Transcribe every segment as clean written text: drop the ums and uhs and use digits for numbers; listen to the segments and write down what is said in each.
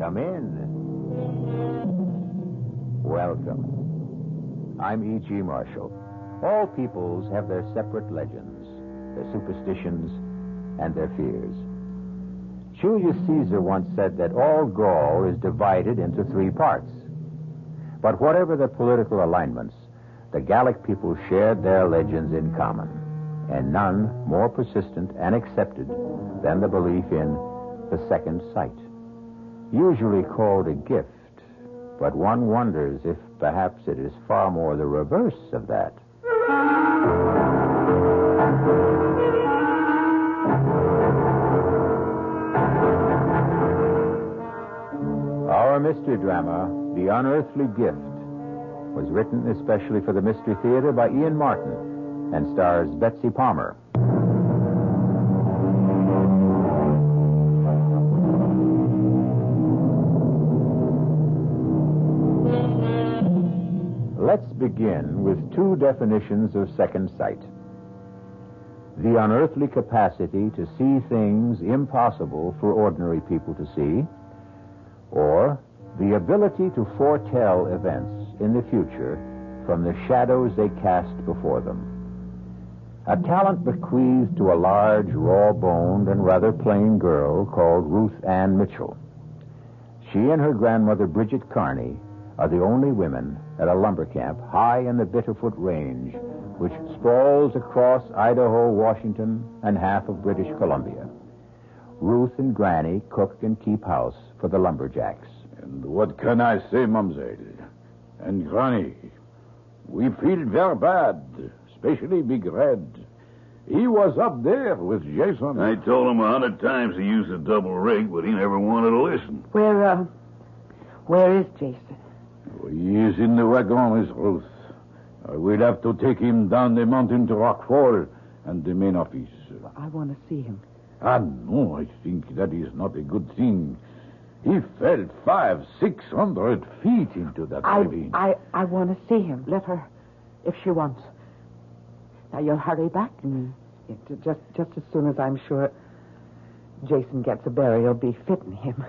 Come in. Welcome. I'm E.G. Marshall. All peoples have their separate legends, their superstitions, and their fears. Julius Caesar once said that all Gaul is divided into 3 parts. But whatever their political alignments, the Gallic people shared their legends in common, and none more persistent and accepted than the belief in the second sight, usually called a gift, but one wonders if perhaps it is far more the reverse of that. Our mystery drama, The Unearthly Gift, was written especially for the Mystery Theater by Ian Martin and stars Betsy Palmer. Let's begin with 2 definitions of second sight. The unearthly capacity to see things impossible for ordinary people to see, or the ability to foretell events in the future from the shadows they cast before them. A talent bequeathed to a large, raw-boned, and rather plain girl called Ruth Ann Mitchell. She and her grandmother, Bridget Carney, are the only women at a lumber camp high in the Bitterfoot Range, which sprawls across Idaho, Washington, and half of British Columbia. Ruth and Granny cook and keep house for the lumberjacks. And what can I say, Mademoiselle? And Granny, we feel very bad, especially Big Red. He was up there with Jason. I told him 100 times to use a double rig, but he never wanted to listen. Where is Jason? He is in the wagon with Ruth. We'll have to take him down the mountain to Rockfall and the main office. I want to see him. No, I think that is not a good thing. He fell 500-600 feet into that ravine. I want to see him. Let her, if she wants. Now, you'll hurry back. Just as soon as I'm sure Jason gets a burial be fitting him.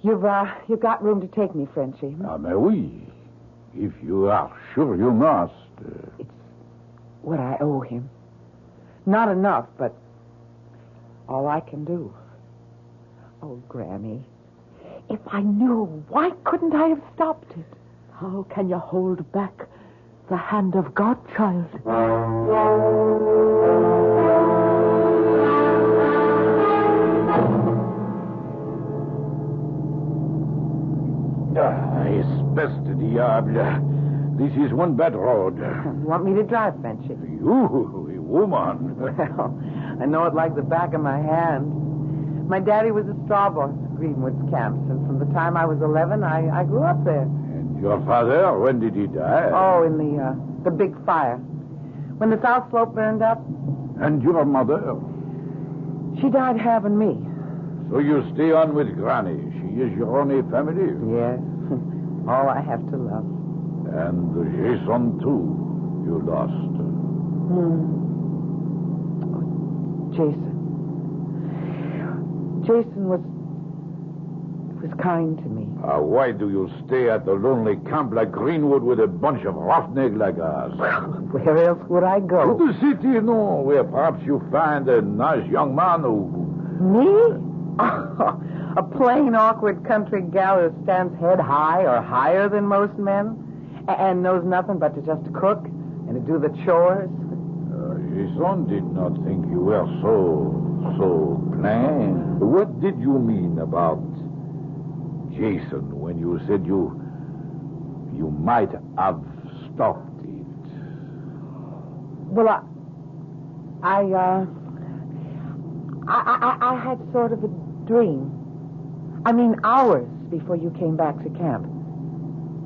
You've got room to take me, Frenchie. Mais oui. If you are sure you must. It's what I owe him. Not enough, but all I can do. Oh, Granny, if I knew, why couldn't I have stopped it? How can you hold back the hand of God, child? Espèce de diable. This is one bad road. You want me to drive, Frenchy? You, a woman. Well, I know it like the back of my hand. My daddy was a straw boss at Greenwood's camps, and from the time I was 11, I grew up there. And your father, when did he die? Oh, in the big fire. When the South Slope burned up. And your mother? She died having me. So you stay on with Granny. She is your only family? Yes. All I have to love. And Jason, too, you lost. Oh, Jason. Jason was kind to me. Why do you stay at the lonely camp like Greenwood with a bunch of roughnecks like us? Well, where else would I go? To the city, no, where perhaps you find a nice young man who... Me? A plain, awkward country gal who stands head high or higher than most men and knows nothing but to just cook and to do the chores. Jason did not think you were so plain. What did you mean about Jason when you said you might have stopped it? Well, I had sort of a dream. I mean, hours before you came back to camp.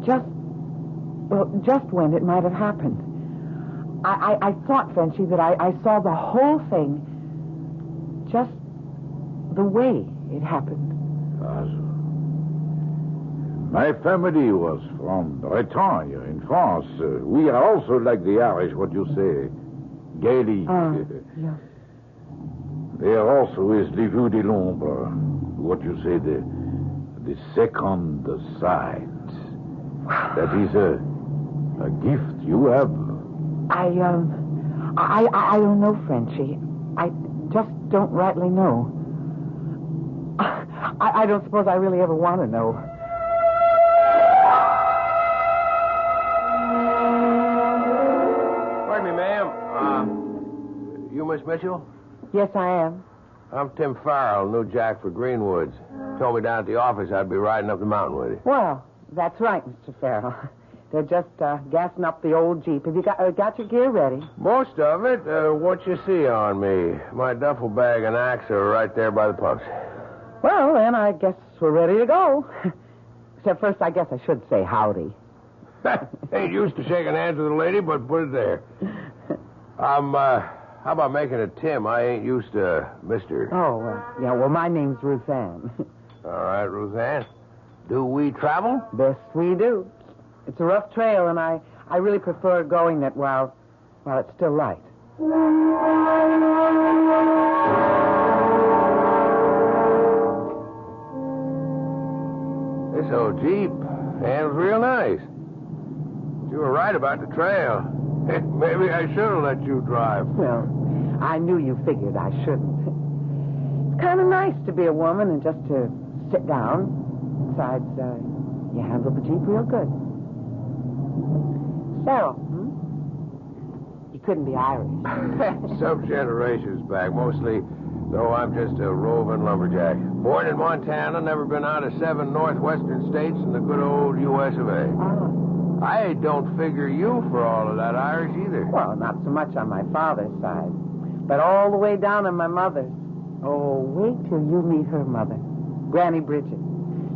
Just when it might have happened. I thought, Frenchy, that I saw the whole thing just the way it happened. My family was from Bretagne in France. We are also like the Irish, what you say, gaily. Yeah. There also is les vues de l'ombre, what you say, The second sight. That is a gift you have. I don't know, Frenchie. I just don't rightly know. I don't suppose I really ever want to know. Pardon me, ma'am. You Miss Mitchell? Yes, I am. I'm Tim Farrell, new jack for Greenwoods. Told me down at the office I'd be riding up the mountain with you. Well, that's right, Mr. Farrell. They're just gassing up the old Jeep. Have you got your gear ready? Most of it. What you see on me. My duffel bag and axe are right there by the pumps. Well, then I guess we're ready to go. Except first, I guess I should say howdy. Ain't used to shaking hands with a lady, but put it there. How about making it Tim? I ain't used to Mr. Oh, yeah, well, my name's Ruth Ann. All right, Ruth Ann. Do we travel? Best we do. It's a rough trail, and I really prefer going it while it's still light. This old Jeep handles real nice. You were right about the trail. Maybe I should have let you drive. Well, I knew you figured I shouldn't. It's kind of nice to be a woman and just to sit down. Besides, you handle the Jeep real good. Farrell, You couldn't be Irish. Some generations back, mostly, though I'm just a roving lumberjack. Born in Montana, never been out of 7 northwestern states in the good old U.S. of A. I don't figure you for all of that Irish either. Well, not so much on my father's side, but all the way down on my mother's. Oh, wait till you meet her mother, Granny Bridget.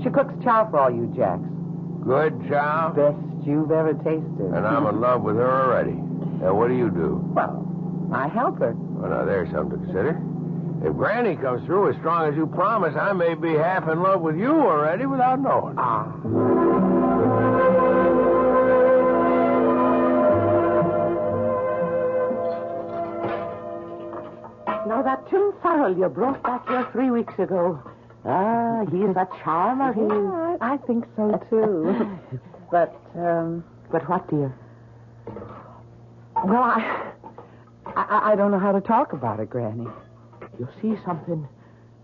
She cooks chow for all you jacks. Good chow? Best you've ever tasted. And I'm in love with her already. Now, what do? Well, I help her. Well, now, there's something to consider. If Granny comes through as strong as you promise, I may be half in love with you already without knowing. Now, that Tim Farrell you brought back here 3 weeks ago. He's a charmer, he is. Yeah, I think so, too. But what, dear? Well, I don't know how to talk about it, Granny. You see something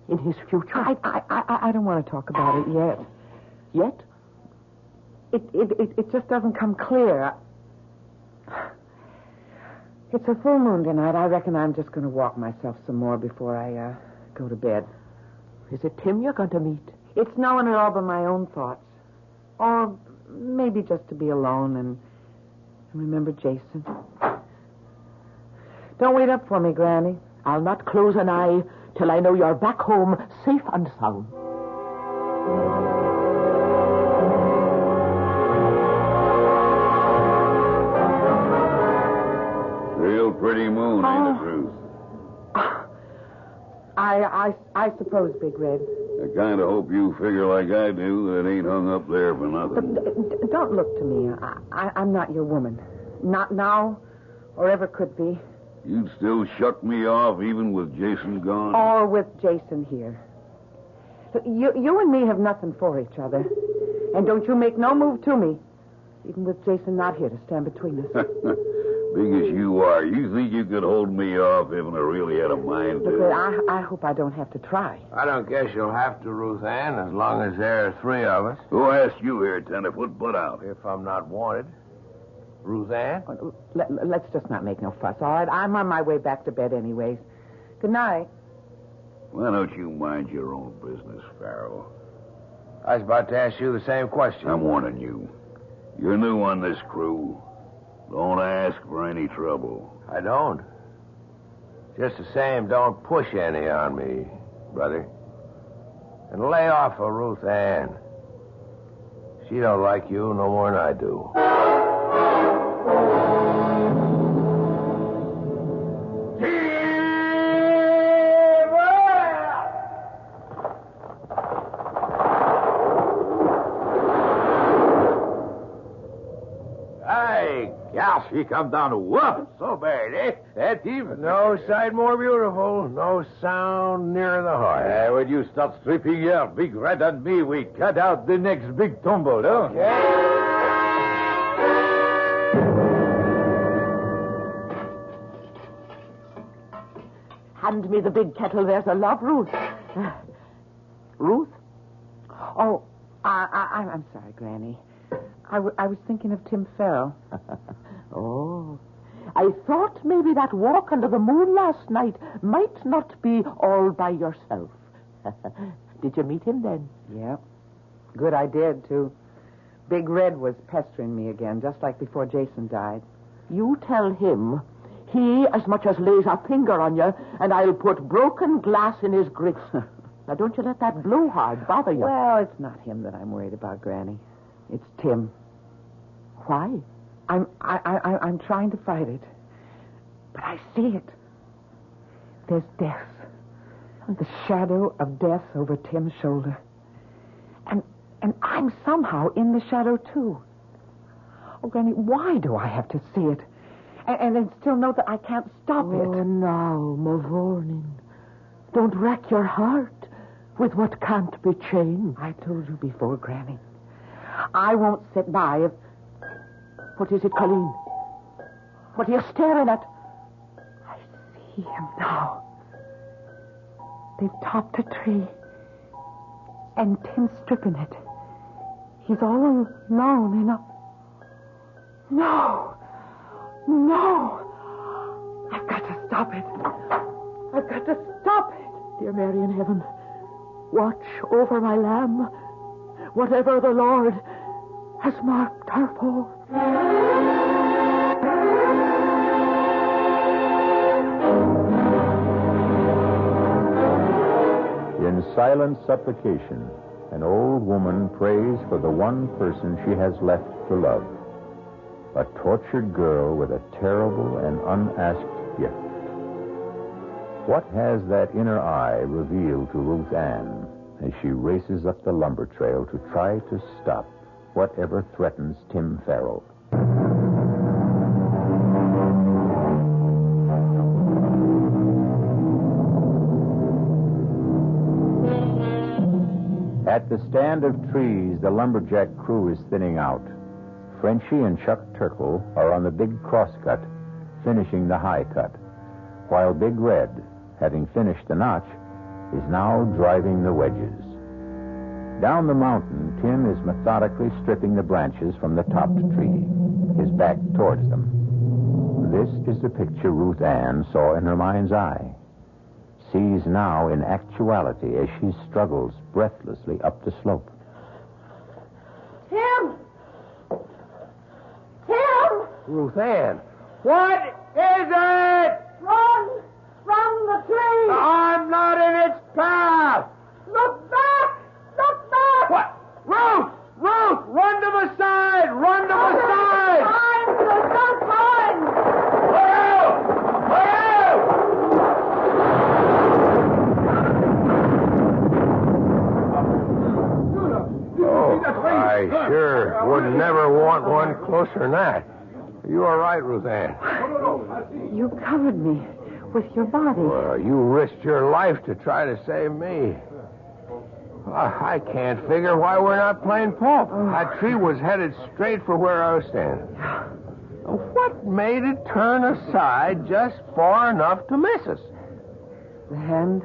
in his future? I don't want to talk about it yet. Yet? It just doesn't come clear. It's a full moon tonight. I reckon I'm just going to walk myself some more before I go to bed. Is it Tim you're going to meet? It's no one at all but my own thoughts. Or maybe just to be alone and remember Jason. Don't wait up for me, Granny. I'll not close an eye till I know you're back home safe and sound. Real pretty moon, ain't it, Ruth? I suppose, Big Red. I kind of hope you figure like I do that it ain't hung up there for nothing. But don't look to me. I'm not your woman. Not now or ever could be. You'd still shuck me off even with Jason gone? Or with Jason here. You and me have nothing for each other. And don't you make no move to me, even with Jason not here to stand between us. Big as you are, you think you could hold me off if I really had a mind to? Look, I hope I don't have to try. I don't guess you'll have to, Ruth Ann, as long as there are 3 of us. Who asked you here, tenderfoot? Put out. If I'm not wanted. Ruth Ann? Let's just not make no fuss, all right? I'm on my way back to bed anyways. Good night. Why don't you mind your own business, Farrell? I was about to ask you the same question. I'm warning you. You're new on this crew. Don't ask for any trouble. I don't. Just the same, don't push any on me, brother. And lay off of Ruth Ann. She don't like you no more than I do. she come down. Whoa, so bad, eh? That even. No sight more beautiful, no sound nearer the heart. When you start stripping here, Big Red and me, we cut out the next big tumble, huh? Hand me the big kettle. There's a love, Ruth. Ruth? Oh, I'm sorry, Granny. I was thinking of Tim Farrell. Oh. I thought maybe that walk under the moon last night might not be all by yourself. Did you meet him then? Yep. Good I did, too. Big Red was pestering me again, just like before Jason died. You tell him he as much as lays a finger on you, and I'll put broken glass in his grits. Now, don't you let that blowhard bother you. Well, it's not him that I'm worried about, Granny. It's Tim. Why? I'm trying to fight it. But I see it. There's death. The shadow of death over Tim's shoulder. And I'm somehow in the shadow, too. Oh, Granny, why do I have to see it? And then still know that I can't stop it? Oh, now, Mavournin. Don't wreck your heart with what can't be changed. I told you before, Granny. I won't sit by if... What is it, Colleen? What are you staring at? I see him now. They've topped a tree. And Tim's stripping it. He's all alone in a... No! I've got to stop it. I've got to stop it. Dear Mary in heaven, watch over my lamb, whatever the Lord has marked her for. In silent supplication, an old woman prays for the one person she has left to love. A tortured girl with a terrible and unasked gift. What has that inner eye revealed to Ruth Ann as she races up the lumber trail to try to stop whatever threatens Tim Farrell? At the stand of trees, the lumberjack crew is thinning out. Frenchie and Chuck Turkle are on the big crosscut, finishing the high cut, while Big Red, having finished the notch, is now driving the wedges. Down the mountain, Tim is methodically stripping the branches from the topped tree, his back towards them. This is the picture Ruth Ann saw in her mind's eye, sees now in actuality as she struggles breathlessly up the slope. Tim! Ruth Ann, what is it? Run from the tree! I'm not in its path! Look back! Look back! What? Ruth! Run to the side! Run to the side! Pines! Those pines! Oh, I sure would never want one closer than that. You are right, Ruth Ann. You covered me with your body. Well, you risked your life to try to save me. I can't figure why we're not playing pulp. That tree was headed straight for where I was standing. What made it turn aside just far enough to miss us? The hand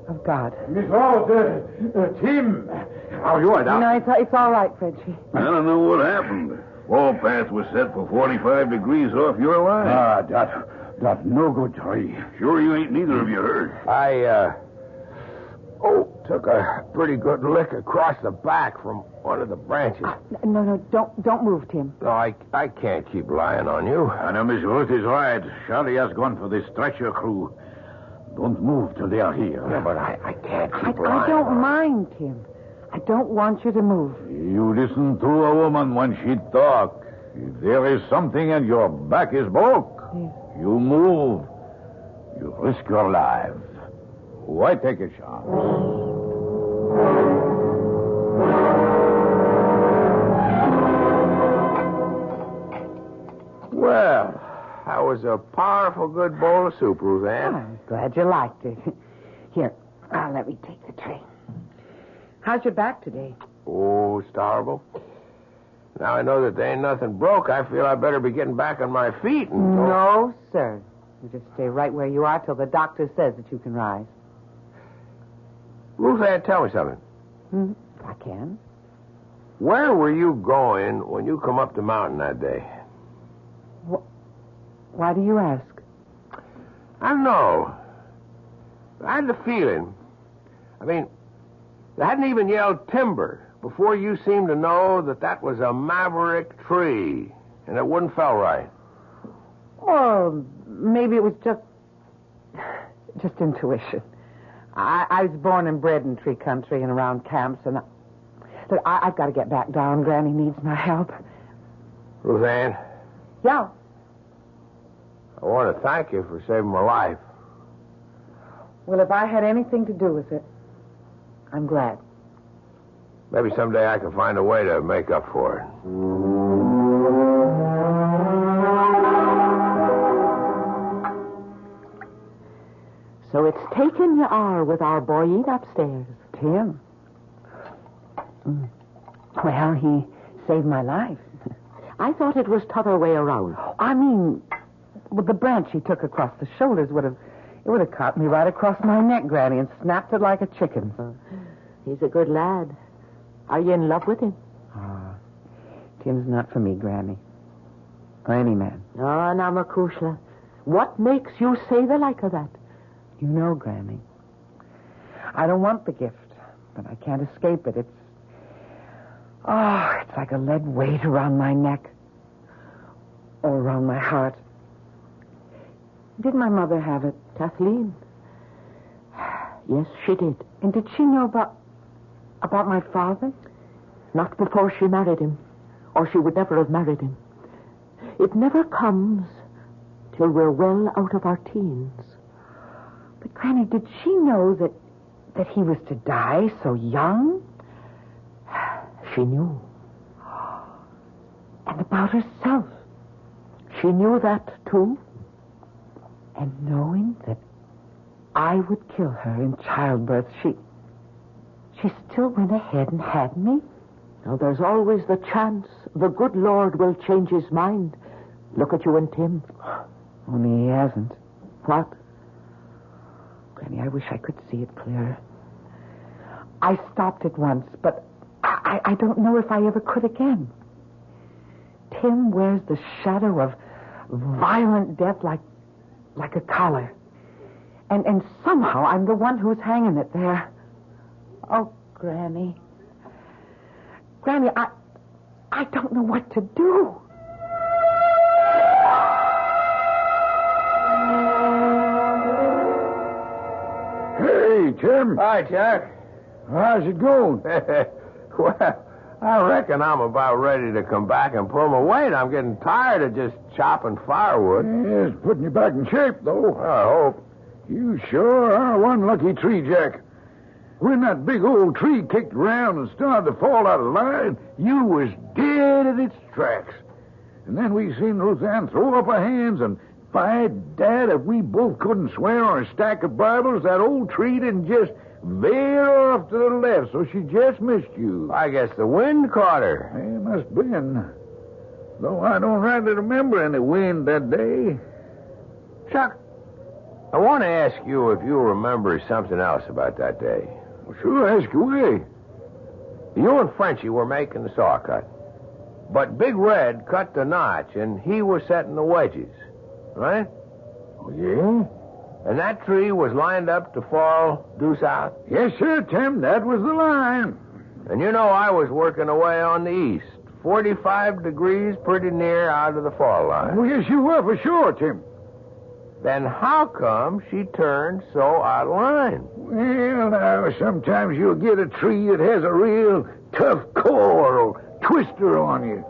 of God. Miss Rose, Tim, how you are now? No, it's all right, Frenchie. I don't know what happened. Warpath was set for 45 degrees off your line. That no good tree. Sure you ain't neither of you hurt? I took a pretty good lick across the back from one of the branches. No, don't move, Tim. No, I can't keep lying on you. I know Miss Ruth is right. Charlie has gone for the stretcher crew. Don't move till they are here. Yeah, but I can't keep lying. I don't mind, Tim. I don't want you to move. You listen to a woman when she talk. If there is something and your back is broke, Yes. you move. You risk your life. Why take a chance? a powerful good bowl of soup, Ruthann. I'm glad you liked it. Here, let me take the tray. How's your back today? Oh, it's horrible. Now I know that there ain't nothing broke. I feel I better be getting back on my feet and... No, sir. You just stay right where you are till the doctor says that you can rise. Ruthann, tell me something. I can. Where were you going when you come up the mountain that day? Why do you ask? I don't know. I had the feeling. I mean, they hadn't even yelled timber before you seemed to know that was a maverick tree, and it wouldn't fell right. Or maybe it was just intuition. I was born and bred in tree country and around camps, and I've got to get back down. Granny needs my help. Ruthann, Yeah. I want to thank you for saving my life. Well, if I had anything to do with it, I'm glad. Maybe someday I can find a way to make up for it. So it's taken you are with our boy upstairs. Tim? Well, he saved my life. I thought it was t'other way around. I mean, with the branch he took across the shoulders would have caught me right across my neck, Granny, and snapped it like a chicken. He's a good lad. Are you in love with him? Tim's not for me, Granny. Or any man. Oh, now, Makushla, what makes you say the like of that? You know, Granny, I don't want the gift, but I can't escape it. It's like a lead weight around my neck. Or around my heart. Did my mother have it? Kathleen? Yes, she did. And did she know about my father? Not before she married him, or she would never have married him. It never comes till we're well out of our teens. But, Granny, did she know that he was to die so young? She knew. And about herself? She knew that, too. And knowing that I would kill her in childbirth, she still went ahead and had me? Now, there's always the chance the good Lord will change his mind. Look at you and Tim. Only he hasn't. What? Granny, I wish I could see it clearer. I stopped it once, but I don't know if I ever could again. Tim wears the shadow of violent death like a collar. And somehow I'm the one who's hanging it there. Oh, Granny. Granny, I don't know what to do. Hey, Tim. Hi, Chuck. How's it going? Well, I reckon I'm about ready to come back and pull my weight. I'm getting tired of just chopping firewood. Yeah, it's putting you back in shape, though. I hope. You sure are one lucky tree, Jack. When that big old tree kicked around and started to fall out of line, you was dead in its tracks. And then we seen Ruthann throw up her hands, and by Dad, if we both couldn't swear on a stack of Bibles, that old tree didn't just veer off to the left, so she just missed you. I guess the wind caught her. It must have been. Though I don't rightly remember any wind that day. Chuck, I want to ask you if you remember something else about that day. Well, sure, ask away. You and Frenchie were making the saw cut. But Big Red cut the notch, and he was setting the wedges. Right? Oh, yeah? And that tree was lined up to fall due south? Yes, sir, Tim. That was the line. And you know I was working away on the east. 45 degrees pretty near out of the fall line. Oh, yes, you were for sure, Tim. Then how come she turned so out of line? Well, now, sometimes you'll get a tree that has a real tough core or twister on you.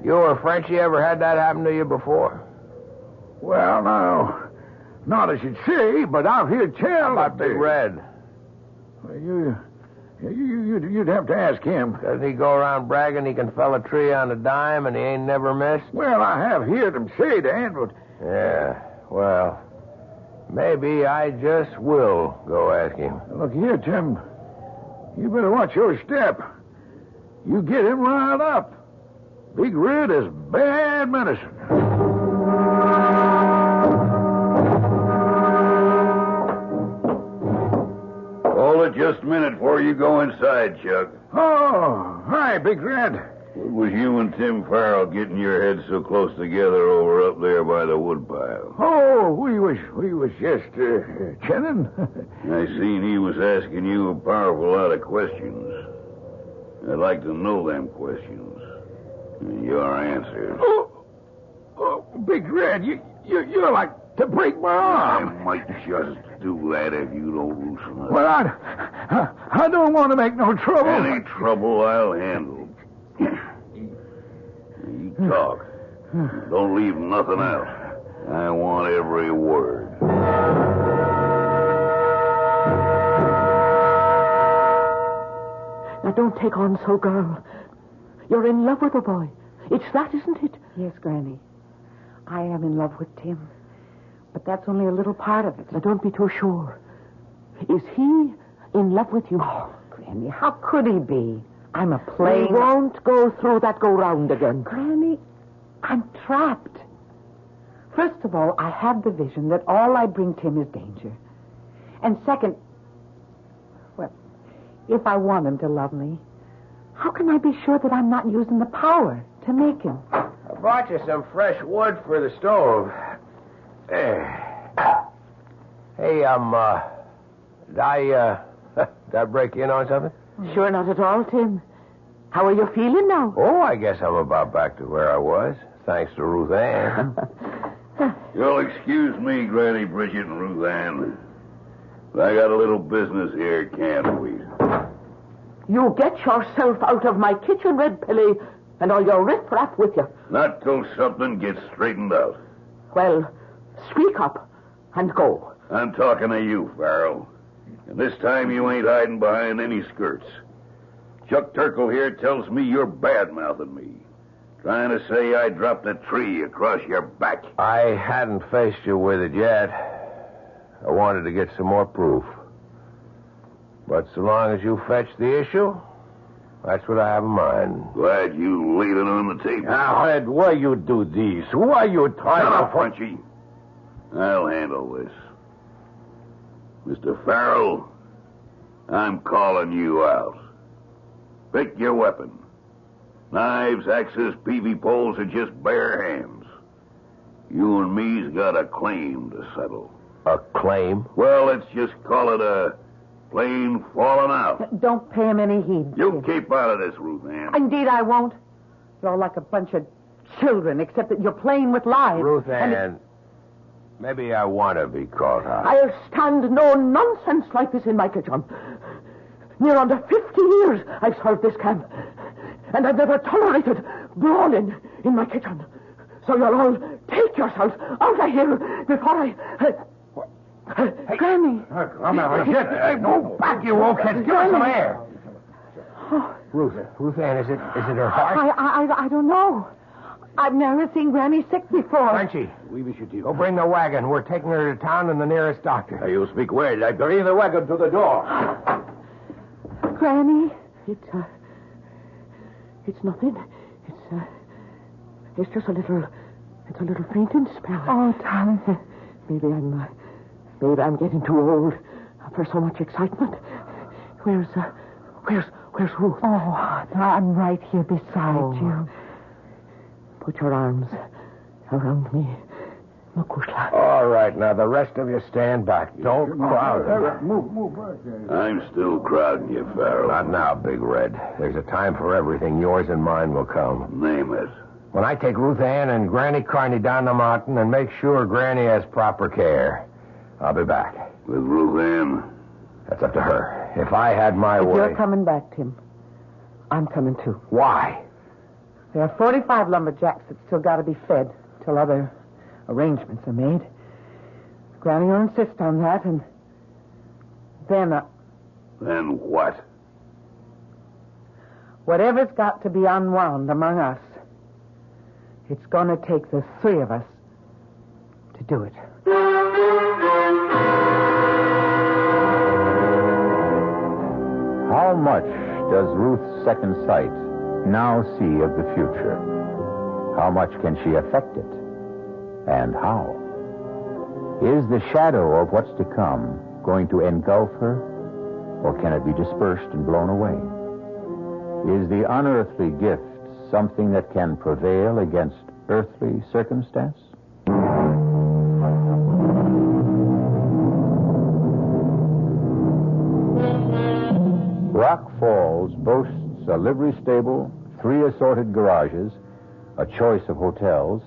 You or Frenchie ever had that happen to you before? Well, no, not as you'd say, but I've heard tell. How about Big Red? Well, you'd have to ask him. Doesn't he go around bragging he can fell a tree on a dime and he ain't never missed? Well, I have heard him say that, but Yeah, well, maybe I just will go ask him. Look here, Tim. You better watch your step. You get him riled up. Big Red is bad medicine. Hold it just a minute before you go inside, Chuck. Oh, hi, Big Red. What was you and Tim Farrell getting your heads so close together over up there by the woodpile? Oh, we was just chatting. I seen he was asking you a powerful lot of questions. I'd like to know them questions. And your answers. Oh, Big Red, you're like to break my I arm. might just do that if you don't loosen up. Well, I don't want to make no trouble. Any trouble I'll handle. You talk. Don't leave nothing out. I want every word. Now, don't take on so, girl. You're in love with the boy. It's that, isn't it? Yes, Granny. I am in love with Tim. But that's only a little part of it. Now, don't be too sure. Is he in love with you? Oh, Granny, how could he be? I'm a We plain... won't go through that go-round again. Granny, I'm trapped. First of all, I have the vision that all I bring Tim is danger. And second, well, if I want him to love me, how can I be sure that I'm not using the power to make him? I brought you some fresh wood for the stove. Hey, did I break in on something? Sure not at all, Tim. How are you feeling now? Oh, I guess I'm about back to where I was, thanks to Ruth Ann. You'll excuse me, Granny Bridget and Ruth Ann. But I got a little business here, can't we? You get yourself out of my kitchen, Red Pilly, and all your riff-raff with you. Not till something gets straightened out. Well, speak up and go. I'm talking to you, Farrell. And this time you ain't hiding behind any skirts. Chuck Turkle here tells me you're bad-mouthing me. Trying to say I dropped a tree across your back. I hadn't faced you with it yet. I wanted to get some more proof. But so long as you fetch the issue, that's what I have in mind. Glad you laid it on the table. Now, Ed, why you do this? Why you try Now, to... Frenchy. I'll handle this. Mr. Farrell, I'm calling you out. Pick your weapon. Knives, axes, peavy poles are just bare hands. You and me's got a claim to settle. A claim? Well, let's just call it a plain falling out. Don't pay him any heed. You keep out of this, Ruth Ann. Indeed, I won't. You're all like a bunch of children, except that you're playing with lies. Ruth Ann, maybe I want to be caught out. I'll stand no nonsense like this in my kitchen. Near under 50 years I've served this camp, and I've never tolerated brawling in my kitchen. So you'll all take yourselves out of here before I... Hey, Granny. Come on, get no back, you old kids. Give us some air. Ruth Ann, is it her heart? I don't know. I've never seen Granny sick before. Frenchy, go bring the wagon. We're taking her to town and the nearest doctor. You speak well. I bring the wagon to the door. Granny? It's nothing. It's just a little fainting spell. Oh, darling. Maybe I'm getting too old for so much excitement. Where's Ruth? Oh, I'm right here beside you. Put your arms around me, Makushla. All right, now the rest of you stand back. Don't crowd. Move back. I'm still crowding you, Farrell. Not now, Big Red. There's a time for everything. Yours and mine will come. Name it. When I take Ruth Ann and Granny Carney down the mountain and make sure Granny has proper care, I'll be back. With Ruth Ann? That's up to her. If I had my If way... you're coming back, Tim, I'm coming too. Why? There are 45 lumberjacks that still got to be fed till other arrangements are made. Granny will insist on that, and then... Then what? Whatever's got to be unwound among us, it's going to take the three of us do it. How much does Ruth's second sight now see of the future? How much can she affect it? And how? Is the shadow of what's to come going to engulf her, or can it be dispersed and blown away? Is the unearthly gift something that can prevail against earthly circumstance? Rock Falls boasts a livery stable, 3 assorted garages, a choice of hotels,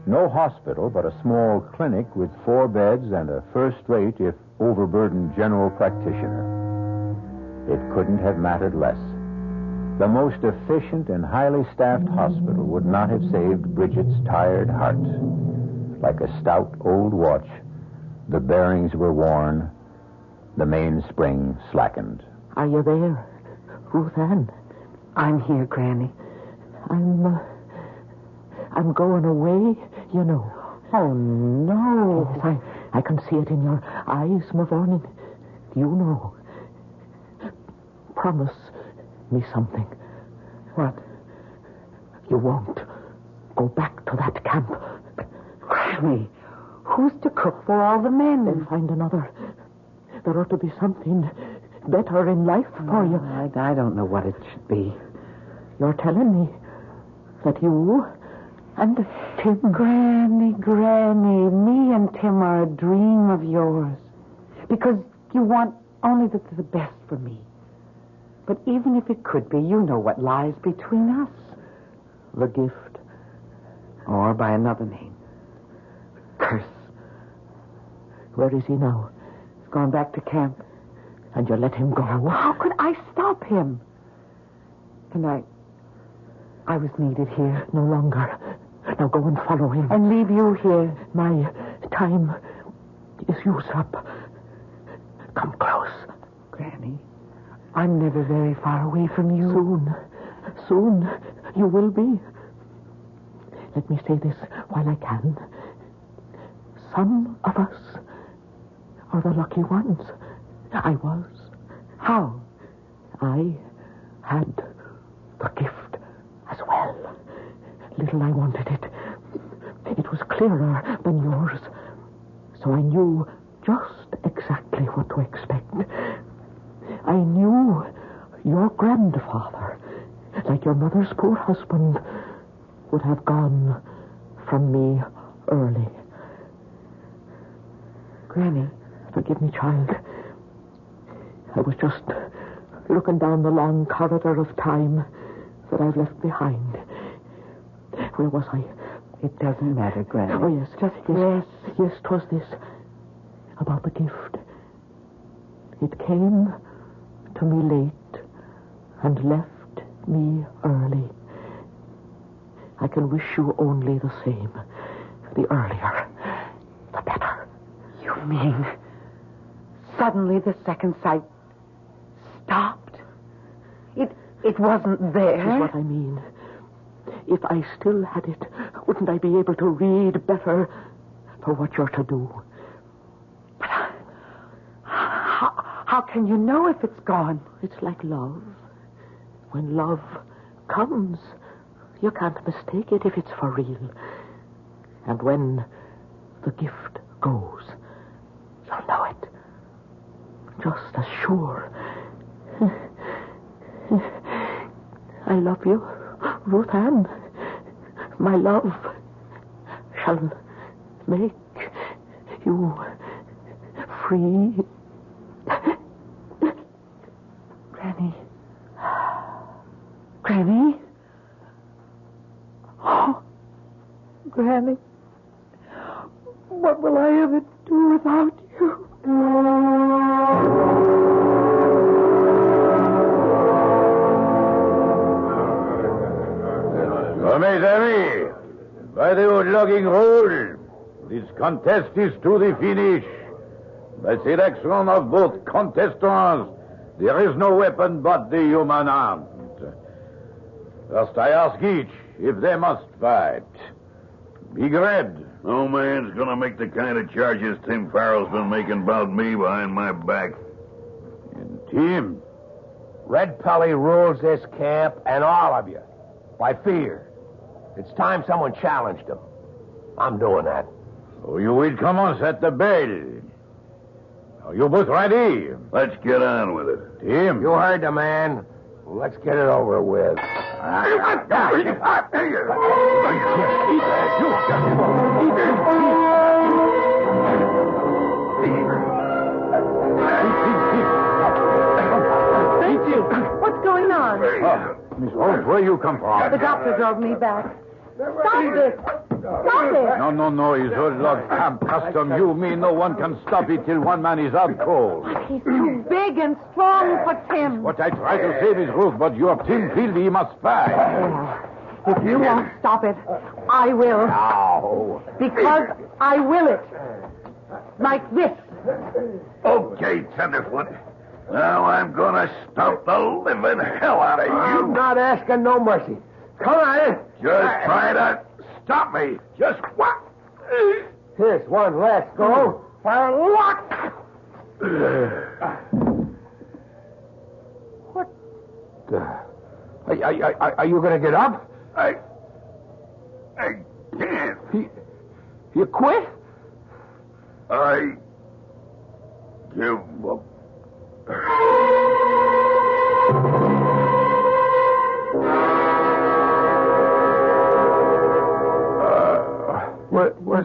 no hospital, but a small clinic with 4 beds and a first-rate, if overburdened, general practitioner. It couldn't have mattered less. The most efficient and highly staffed hospital would not have saved Bridget's tired heart. Like a stout old watch, the bearings were worn, the mainspring slackened. Are you there, Ruth Ann? I'm here, Granny. I'm going away, you know. Oh, no. Yes, I can see it in your eyes, Mavourneen. You know. Promise me something. What? You won't go back to that camp. Granny, who's to cook for all the men? Then find another. There ought to be something better in life for you. I don't know what it should be. You're telling me that you and Tim... Granny, me and Tim are a dream of yours. Because you want only the best for me. But even if it could be, you know what lies between us. The gift. Or by another name. Curse. Where is he now? He's gone back to camp. And you let him go? How could I stop him? And I was needed here. No longer. Now go and follow him. And leave you here. My time is used up. Come close. Granny, I'm never very far away from you. Soon you will be. Let me say this while I can. Some of us are the lucky ones. I was. How? I had the gift as well. Little I wanted it. It was clearer than yours. So I knew just exactly what to expect. I knew your grandfather, like your mother's poor husband, would have gone from me early. Granny. Forgive me, child. I was just looking down the long corridor of time that I've left behind. Where was I? It doesn't matter, Granny. Oh, yes. Yes, 'twas this. About the gift. It came to me late and left me early. I can wish you only the same. The earlier, the better. You mean suddenly the second sight stopped? It wasn't there? That's what I mean. If I still had it, wouldn't I be able to read better for what you're to do? But how can you know if it's gone? It's like love. When love comes, you can't mistake it if it's for real. And when the gift goes, you'll know it. Just as sure. I love you, Ruth Ann. My love shall make you free. Granny? Oh, Granny. What will I ever do without you? Mes amis, by the old logging roll, this contest is to the finish. By selection of both contestants, there is no weapon but the human hand. First, I ask each if they must fight. Big Red, No man's gonna make the kind of charges Tim Farrell's been making about me behind my back. And Tim, Red Pelly rules this camp and all of you by fear. It's time someone challenged him. I'm doing that. So you will come on, set the bail. Are you both ready? Let's get on with it. Tim. You heard the man. Let's get it over with. What's going on? Miss Rose, where you come from? The doctor drove me back. Stop this! Stop it! No. It's old log camp custom. You mean no one can stop it till one man is out cold. He's too big and strong for Tim. What I try to say, Miss Ruth, but your Tim feels he must fight. Yeah. If you won't stop it, I will. Ow. Because I will it. Like this. Okay, Tenderfoot. Now I'm gonna stomp the living hell out of you. I'm not asking no mercy. Come on. Just try to stop me. Just what? Here's one last go for luck. What the... Are you going to get up? I can't. You quit? I give up.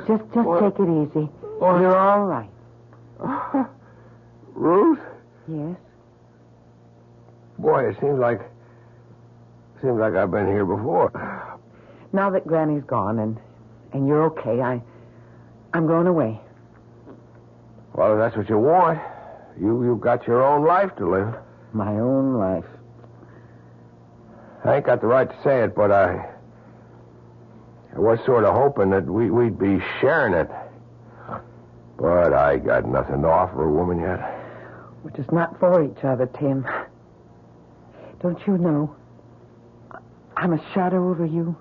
Just take it easy. You're all right. Ruth? Yes? Boy, it seems like I've been here before. Now that Granny's gone and you're okay, I'm going away. Well, if that's what you want. You've got your own life to live. My own life. I ain't got the right to say it, but I was sort of hoping that we'd be sharing it. But I got nothing to offer a woman yet. We're just not for each other, Tim. Don't you know? I'm a shadow over you.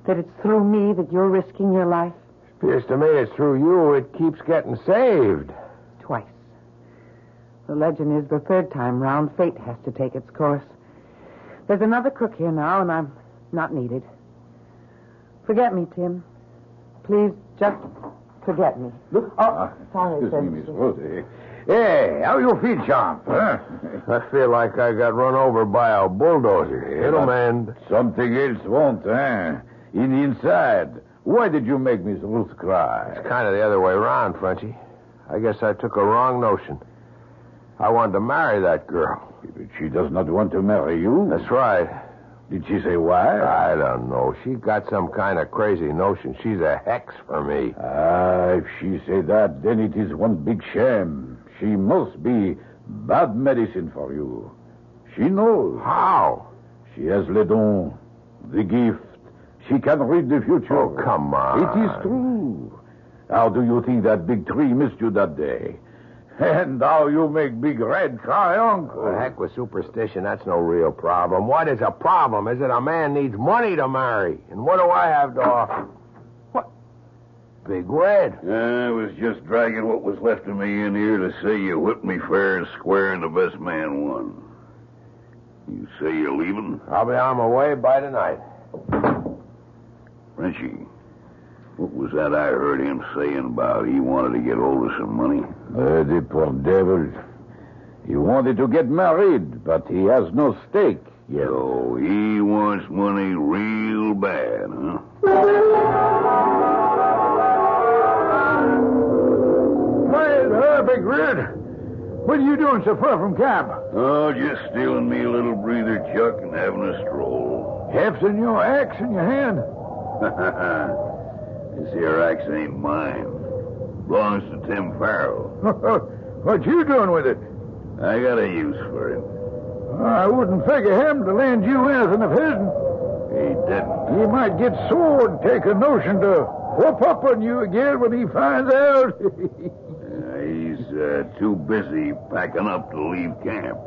That it's through me that you're risking your life. Appears to me it's through you it keeps getting saved. Twice. The legend is the third time round fate has to take its course. There's another crook here now, and I'm not needed. Forget me, Tim. Please, just forget me. Oh, sorry, Excuse sir. me, Miss Rose. Hey, how you feel, champ? Huh? I feel like I got run over by a bulldozer. It'll mend. Something else won't, eh? In the inside. Why did you make Miss Ruth cry? It's kind of the other way around, Frenchie. I guess I took a wrong notion. I wanted to marry that girl. But she does not want to marry you. That's right. Did she say why? I don't know. She got some kind of crazy notion. She's a hex for me. If she say that, then it is one big shame. She must be bad medicine for you. She knows. How? She has le don, the gift. She can read the future. Oh, come on. It is true. How do you think that big tree missed you that day? And how you make Big Red cry, Uncle? The heck with superstition. That's no real problem. What is a problem is that a man needs money to marry. And what do I have to offer? What? Big Red. I was just dragging what was left of me in here to say you whipped me fair and square and the best man won. You say you're leaving? I'll be on my way by tonight. Frenchie, what was that I heard him saying about he wanted to get hold of some money? The poor devil. He wanted to get married, but he has no stake yet. So he wants money real bad, huh? Why, Big Red, what are you doing so far from camp? Oh, just stealing me a little breather, Chuck, and having a stroll. Hefting your axe in your hand? This here axe ain't mine. Belongs to Tim Farrell. What you doing with it? I got a use for him. I wouldn't figure him to lend you anything of his. He didn't. He might get sore and take a notion to whoop up on you again when he finds out. He's too busy packing up to leave camp.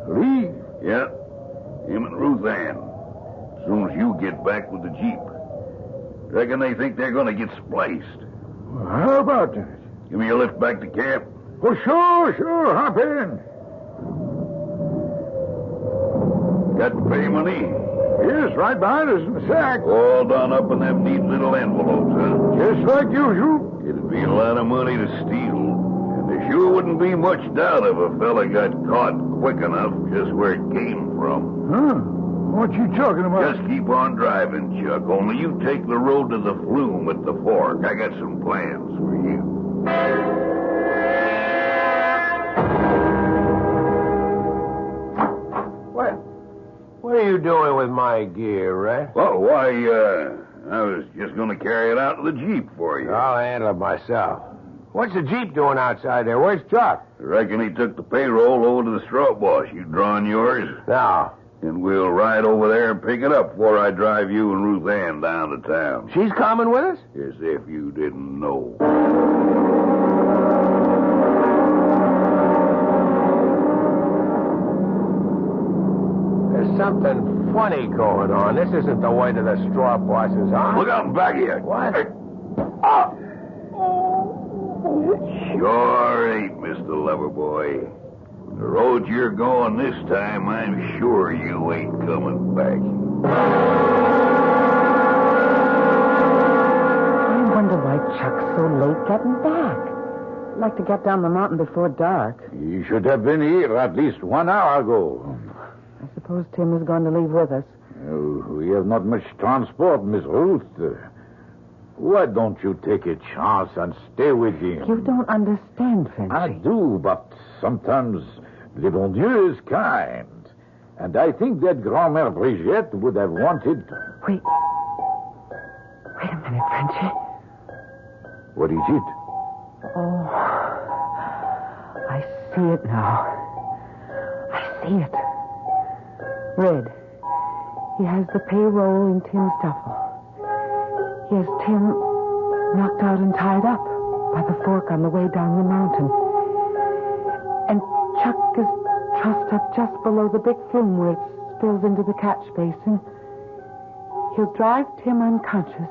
Leave? Yeah. Him and Ruth Ann. As soon as you get back with the Jeep. Reckon they think they're going to get spliced. Well, how about that? Give me a lift back to camp. Oh, sure. Hop in. Got the pay money? Yes, right behind us in the sack. All done up in them neat little envelopes, huh? Just like usual. It'd be a lot of money to steal. And there sure wouldn't be much doubt if a fella got caught quick enough just where it came from. Huh? What you talking about? Just keep on driving, Chuck. Only you take the road to the flume at the fork. I got some plans for you. What are you doing with my gear, Red? Oh, why, I was just going to carry it out to the Jeep for you. I'll handle it myself. What's the Jeep doing outside there? Where's Chuck? I reckon he took the payroll over to the straw wash. You drawing yours? No. And we'll ride over there and pick it up before I drive you and Ruth Ann down to town. She's coming with us? As if you didn't know. There's something funny going on. This isn't the way to the straw bosses, huh? Look out in back of you. What? Oh! It sure ain't, Mr. Loverboy. The road you're going this time, I'm sure you ain't coming back. I wonder why Chuck's so late getting back. I'd like to get down the mountain before dark. He should have been here at least 1 hour ago. I suppose Tim is going to leave with us. We have not much transport, Miss Ruth. Why don't you take a chance and stay with him? You don't understand, Frenchy. I do, but sometimes le bon Dieu is kind. And I think that Grand-Mère Brigitte would have wanted... Wait a minute, Frenchy. What is it? Oh, I see it now. I see it. Red. He has the payroll in Tim's duffel. He has Tim knocked out and tied up by the fork on the way down the mountain. And Chuck is trussed up just below the big flume where it spills into the catch basin. He'll drive Tim unconscious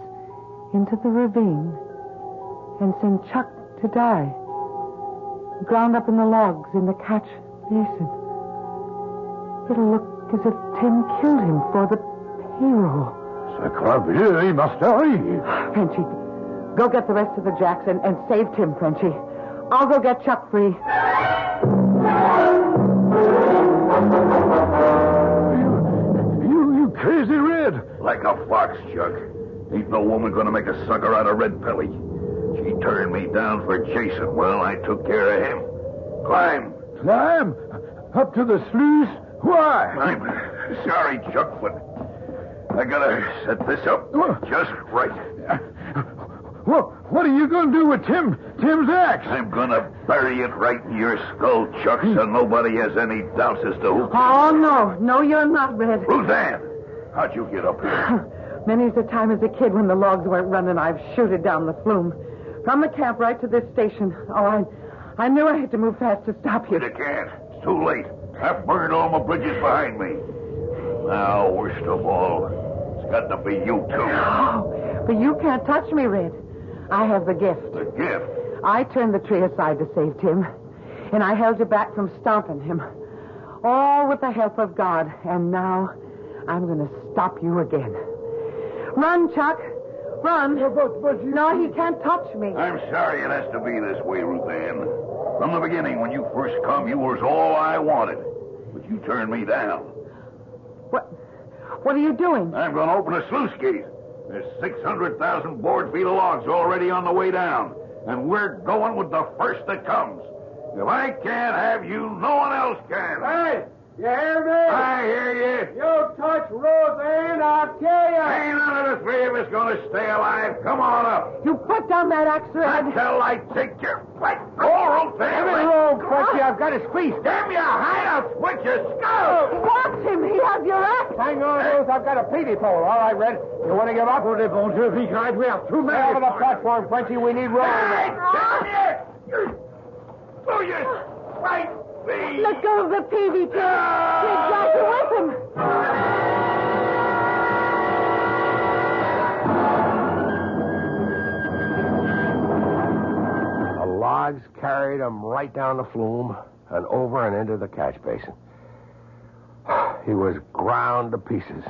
into the ravine and send Chuck to die, ground up in the logs in the catch basin. It'll look as if Tim killed him for the payroll. Sacre bleu, he must hurry. Frenchy, go get the rest of the jacks and save Tim, Frenchy. I'll go get Chuck free. You crazy, Red. Like a fox, Chuck. Ain't no woman gonna make a sucker out of Red Pelly. She turned me down for Jason. Well, I took care of him. Climb. Climb? Up to the sluice? Why? I'm sorry, Chuck, but I gotta set this up just right. Well, what are you going to do with Tim's axe? I'm gonna bury it right in your skull, Chuck, so nobody has any doubts as to who... Oh, no. No, you're not, Red. Roseanne, how'd you get up here? Many's the time as a kid when the logs weren't running, I've shooted down the flume. From the camp right to this station. Oh, I knew I had to move fast to stop you. You can't. It's too late. I've burned all my bridges behind me. Now, worst of all, it's got to be you two. Oh, but you can't touch me, Red. I have the gift. The gift? I turned the tree aside to save Tim, and I held you back from stomping him. All with the help of God, and now I'm going to stop you again. Run, Chuck. Run. But you... No, he can't touch me. I'm sorry it has to be this way, Ruth Ann. From the beginning, when you first come, you was all I wanted. But you turned me down. What are you doing? I'm going to open a sluice gate. There's 600,000 board feet of logs already on the way down. And we're going with the first that comes. If I can't have you, no one else can. Hey, you hear me? I hear you. You touch Roseanne, I'll kill you. Ain't none of the three of us going to stay alive. Come on up. You put down that axe, Red. Until I take your fight. Go, Roseanne. Give me room, Fletcher. I've got his feet. Damn your hide, I'll split your skull. Watch him. He has your axe. Hang on, Ruth. I've got a peavy pole. All right, Red. You want to give up? Le bon Dieu, we have too many. Get over the platform, Frenchy. We need room. Hey, damn you! Oh, you right me! Let go of the peavy, Tim. He's got you with him. carried him right down the flume and over and into the catch basin. He was ground to pieces.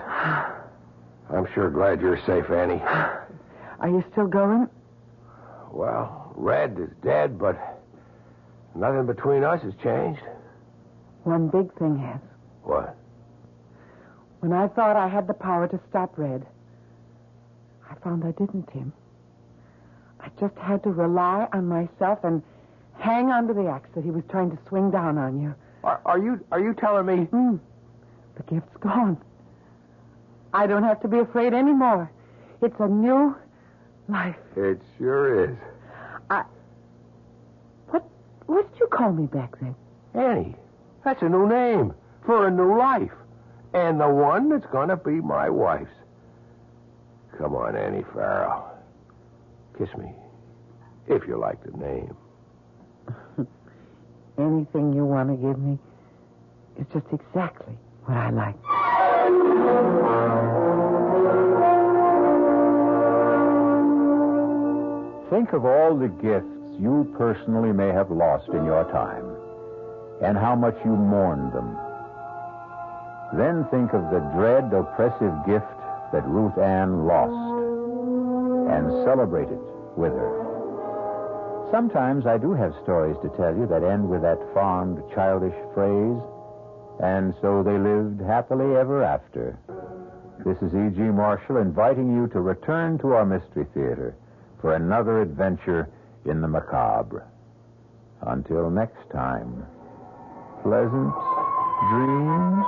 I'm sure glad you're safe, Annie. Are you still going? Well, Red is dead, but nothing between us has changed. One big thing has. What? When I thought I had the power to stop Red, I found I didn't, Tim. I just had to rely on myself and hang onto the axe that he was trying to swing down on you. Are you telling me? The gift's gone. I don't have to be afraid anymore. It's a new life. It sure is. What did you call me back then? Annie. That's a new name for a new life. And the one that's going to be my wife's. Come on, Annie Farrell. Kiss me, if you like the name. Anything you want to give me is just exactly what I like. Think of all the gifts you personally may have lost in your time, and how much you mourned them. Then think of the dread, oppressive gift that Ruth Ann lost, and celebrate it with her. Sometimes I do have stories to tell you that end with that fond, childish phrase, and so they lived happily ever after. This is E.G. Marshall inviting you to return to our Mystery Theater for another adventure in the macabre. Until next time, pleasant dreams.